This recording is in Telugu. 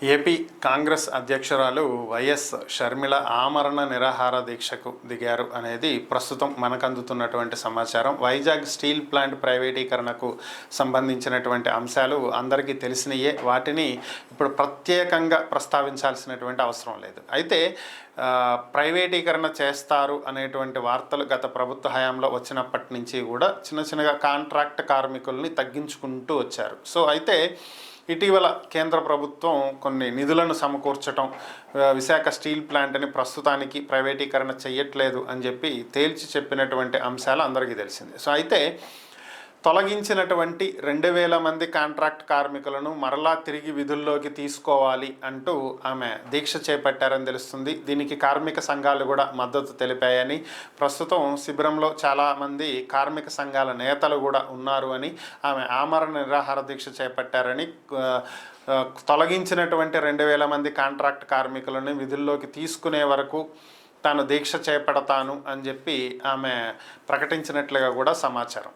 ఏపీ కాంగ్రెస్ అధ్యక్షురాలు వైఎస్ షర్మిల ఆమరణ నిరాహార దీక్షకు దిగారు అనేది ప్రస్తుతం మనకు అందుతున్నటువంటి సమాచారం. వైజాగ్ స్టీల్ ప్లాంట్ ప్రైవేటీకరణకు సంబంధించినటువంటి అంశాలు అందరికీ తెలిసినయే. వాటిని ఇప్పుడు ప్రత్యేకంగా ప్రస్తావించాల్సినటువంటి అవసరం లేదు. అయితే ప్రైవేటీకరణ చేస్తారు అనేటువంటి వార్తలు గత ప్రభుత్వ హయాంలో వచ్చినప్పటి నుంచి కూడా చిన్నగా కాంట్రాక్ట్ కార్మికుల్ని తగ్గించుకుంటూ వచ్చారు. సో అయితే ఇటీవల కేంద్ర ప్రభుత్వం కొన్ని నిధులను సమకూర్చడం, విశాఖ స్టీల్ ప్లాంట్ని ప్రస్తుతానికి ప్రైవేటీకరణ చేయట్లేదు అని చెప్పి తేల్చి చెప్పినటువంటి అంశాలు అందరికీ తెలిసిందే. సో అయితే తొలగించినటువంటి 2000 మంది కాంట్రాక్ట్ కార్మికులను మరలా తిరిగి విధుల్లోకి తీసుకోవాలి అంటూ ఆమె దీక్ష చేపట్టారని తెలుస్తుంది. దీనికి కార్మిక సంఘాలు కూడా మద్దతు తెలిపాయని, ప్రస్తుతం శిబిరంలో చాలామంది కార్మిక సంఘాల నేతలు కూడా ఉన్నారు అని, ఆమె ఆమరణ నిరాహార దీక్ష చేపట్టారని, తొలగించినటువంటి 2000 మంది కాంట్రాక్ట్ కార్మికులను విధుల్లోకి తీసుకునే వరకు తాను దీక్ష చేపడతాను అని చెప్పి ఆమె ప్రకటించినట్లుగా కూడా సమాచారం.